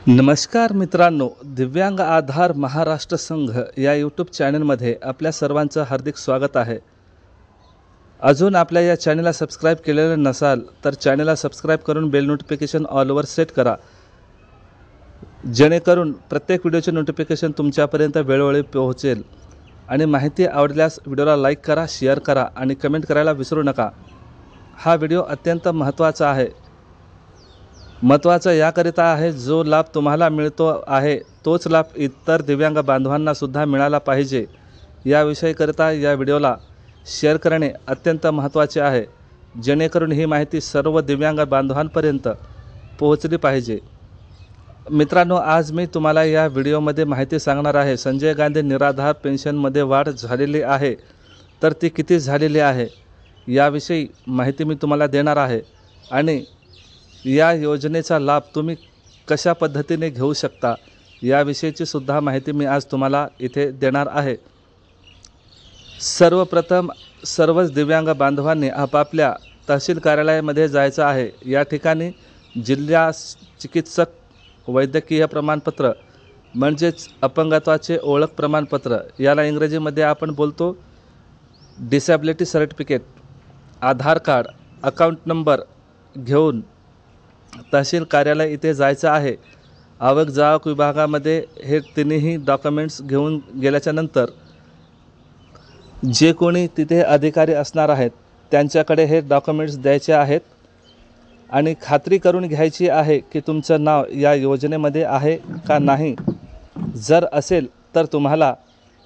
नमस्कार मित्रांनो, दिव्यांग आधार महाराष्ट्र संघ या यूट्यूब चॅनलमध्ये आपल्या सर्वांचं हार्दिक स्वागत आहे। अजून आपल्या या चॅनलला सबस्क्राइब केलेलं नसाल तर चॅनलला सबस्क्राइब करून बेल नोटिफिकेशन ऑलवर सेट करा, जेणेकरून प्रत्येक व्हिडिओचे नोटिफिकेशन तुमच्यापर्यंत वेळोवेळी पोहोचेल। आणि माहिती आवडल्यास व्हिडिओला लाईक करा, शेअर करा आणि कमेंट करायला विसरू नका। हा व्हिडिओ अत्यंत महत्त्वाचा आहे। महत्त्वाचा याकरिता आहे, जो लाभ तुम्हाला मिळतो आहे तोच लाभ इतर दिव्यांग बांधवांना सुद्धा मिळाला पाहिजे। याविषयीकरिता या व्हिडिओला शेअर करणे अत्यंत महत्त्वाचे आहे, जेणेकरून ही माहिती सर्व दिव्यांग बांधवांपर्यंत पोहोचली पाहिजे। मित्रांनो, आज मी तुम्हाला या व्हिडिओमध्ये माहिती सांगणार आहे, संजय गांधी निराधार पेन्शनमध्ये वाढ झालेली आहे तर ती किती झालेली आहे याविषयी माहिती मी तुम्हाला देणार आहे। आणि या योजनेचा लाभ तुम्ही कशा पद्धतीने घेऊ शकता याविषयीची सुद्धा माहिती मी आज तुम्हाला इथे देणार आहे। सर्वप्रथम सर्वच दिव्यांग बांधवांनी आपापल्या तहसील कार्यालयामध्ये जायचं आहे। या ठिकाणी जिल्हा चिकित्सक वैद्यकीय प्रमाणपत्र म्हणजेच अपंगत्वाचे ओळख प्रमाणपत्र, याला इंग्रजीमध्ये आपण बोलतो डिसॅबिलिटी सर्टिफिकेट, आधार कार्ड, अकाउंट नंबर घेऊन तहसील कार्यालय इथे जायचं आहे। आवक जावक विभागामध्ये हे तिन्ही डॉक्युमेंट्स घेऊन गेल्याच्या नंतर जे कोणी तिथे अधिकारी असणार आहेत त्यांच्याकडे हे डॉक्युमेंट्स द्यायचे आहेत आणि खात्री करून घ्यायची आहे की तुमचं नाव या योजनेमध्ये आहे का नाही। जर असेल तर तुम्हाला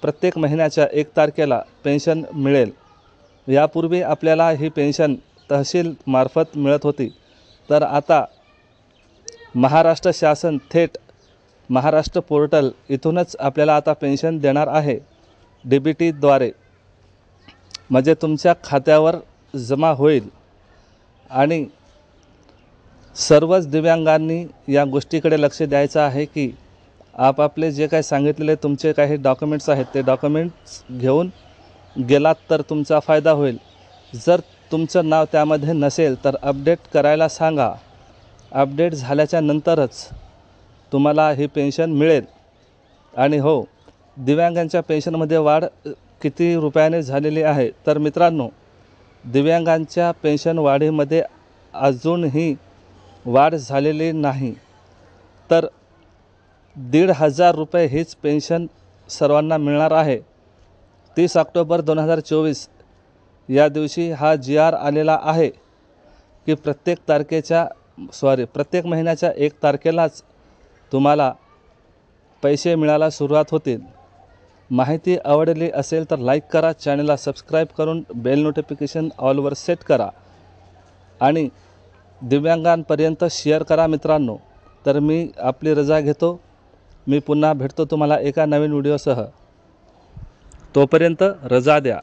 प्रत्येक महिन्याच्या 1 तारखेला पेन्शन मिळेल। यापूर्वी आपल्याला ही पेन्शन तहसील मार्फत मिळत होती, तर आता महाराष्ट्र शासन थेट महाराष्ट्र पोर्टल इथूनच आपल्याला आता पेन्शन देणार आहे DBTद्वारे, म्हणजे तुमच्या खात्यावर जमा होईल। आणि सर्वच दिव्यांगांनी या गोष्टीकडे लक्ष द्यायचं आहे की आपापले जे काही सांगितलेले तुमचे काही डॉक्युमेंट्स आहेत ते डॉक्युमेंट्स घेऊन गेलात तर तुमचा फायदा होईल। जर तुमचं नाव त्यामध्ये नसेल तर अपडेट करायला सांगा। अपडेट झाल्याच्या नंतरच तुम्हाला ही पेन्शन मिळेल। आणि हो, दिव्यांगांच्या पेन्शनमध्ये वाढ किती रुपयाने झालेली आहे तर मित्रांनो, दिव्यांगांच्या पेन्शन वाढीमध्ये अजूनही वाढ झालेली नाही, तर 1,500 रुपये हीच पेन्शन सर्वांना मिळणार आहे। 30 ऑक्टोबर 2024 या दिवशी हा GR आलेला आहे की प्रत्येक महिन्याच्या 1 तारखेलाच तुम्हाला पैसे मिळायला सुरुवात होतील। माहिती आवडली असेल तर लाईक करा, चॅनलला सबस्क्राइब करून बेल नोटिफिकेशन ऑलवर सेट करा आणि दिव्यांगांपर्यंत शेअर करा मित्रांनो। तर मी आपली रजा घेतो। मी पुन्हा भेटतो तुम्हाला एका नवीन व्हिडिओसह। तोपर्यंत रजा द्या।